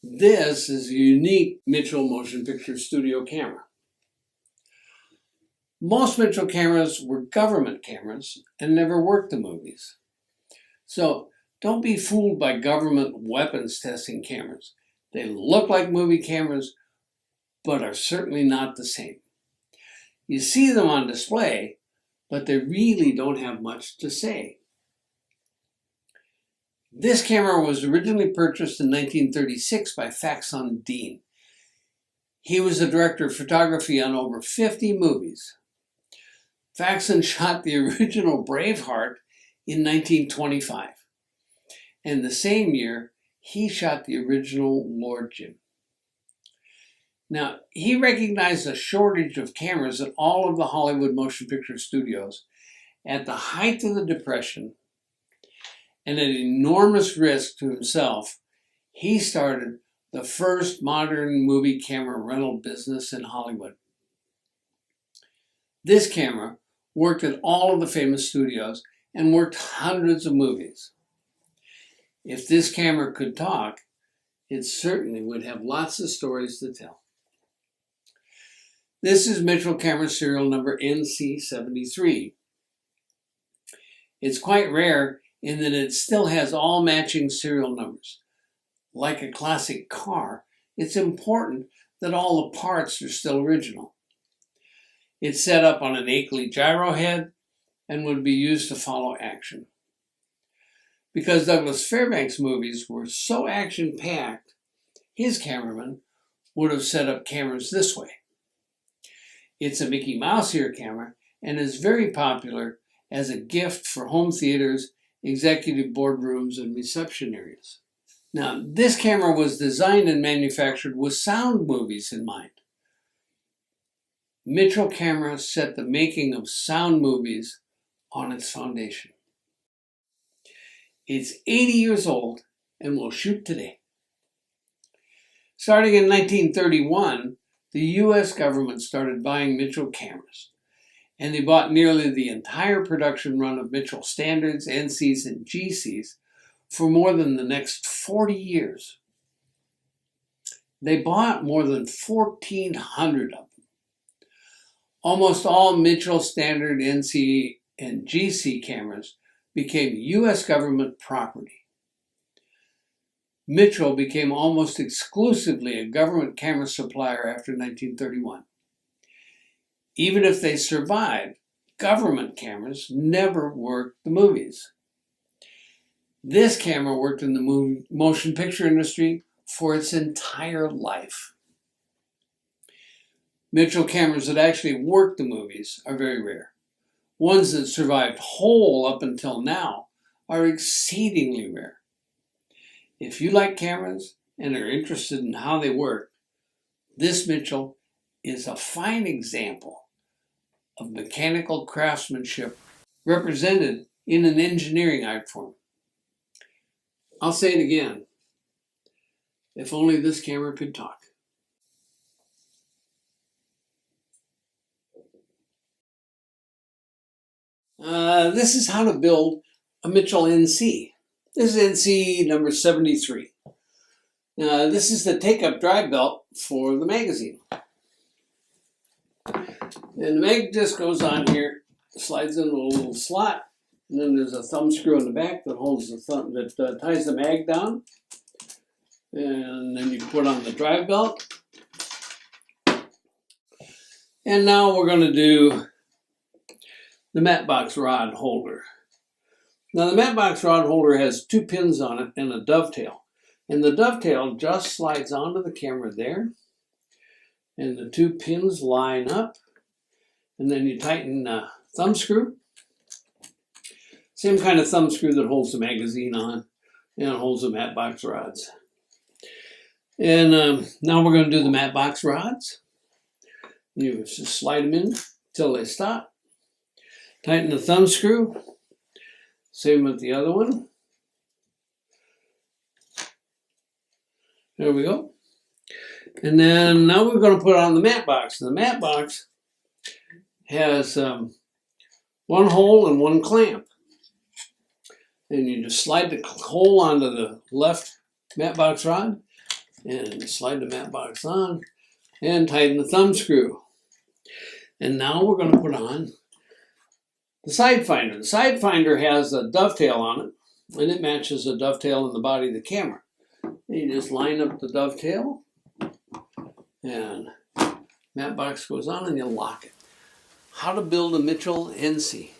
This is a unique Mitchell motion picture studio camera. Most Mitchell cameras were government cameras and never worked the movies. So don't be fooled by government weapons testing cameras. They look like movie cameras, but are certainly not the same. You see them on display, but they really don't have much to say. This camera was originally purchased in 1936 by Faxon Dean. He was the director of photography on over 50 movies. Faxon shot the original Braveheart in 1925. And the same year, he shot the original Lord Jim. Now, he recognized a shortage of cameras at all of the Hollywood motion picture studios at the height of the Depression, and at enormous risk to himself, he started the first modern movie camera rental business in Hollywood. This camera worked at all of the famous studios and worked hundreds of movies. If this camera could talk, it certainly would have lots of stories to tell. This is Mitchell camera serial number NC73. It's quite rare in that it still has all matching serial numbers. Like a classic car, it's important that all the parts are still original. It's set up on an Akeley gyro head and would be used to follow action. Because Douglas Fairbanks' movies were so action-packed, his cameraman would have set up cameras this way. It's a Mickey Mouse ear camera and is very popular as a gift for home theaters, executive boardrooms, and reception areas. Now, this camera was designed and manufactured with sound movies in mind. Mitchell camera set the making of sound movies on its foundation. It's 80 years old and will shoot today. Starting in 1931, the U.S. government started buying Mitchell cameras, and they bought nearly the entire production run of Mitchell Standards, NCs, and GCs for more than the next 40 years. They bought more than 1,400 of them. Almost all Mitchell Standard, NC, and GC cameras became U.S. government property. Mitchell became almost exclusively a government camera supplier after 1931. Even if they survived, government cameras never worked the movies. This camera worked in the motion picture industry for its entire life. Mitchell cameras that actually worked the movies are very rare. Ones that survived whole up until now are exceedingly rare. If you like cameras and are interested in how they work, this Mitchell is a fine example of mechanical craftsmanship represented in an engineering art form. I'll say it again. If only this camera could talk. This is how to build a Mitchell NC. This is NC number 73. This is the take-up drive belt for the magazine. And the mag disc goes on here, slides into a little slot, and then there's a thumb screw in the back that holds the thumb, that ties the mag down. And then you put on the drive belt. And now we're going to do the matte box rod holder. Now the matte box rod holder has 2 pins on it and a dovetail. And the dovetail just slides onto the camera there. And the 2 pins line up. And then you tighten the thumb screw. Same kind of thumb screw that holds the magazine on and holds the matte box rods. And now we're going to do the matte box rods. You just slide them in until they stop. Tighten the thumb screw. Same with the other one. There we go. And then now we're going to put on the matte box. The matte box has 1 hole and 1 clamp. And you just slide the hole onto the left matte box rod, And slide the matte box on and tighten the thumb screw. And now we're going to put on the side finder. The side finder has a dovetail on it, and it matches the dovetail in the body of the camera. And you just line up the dovetail, and matte box goes on, and you lock it. How to build a Mitchell NC.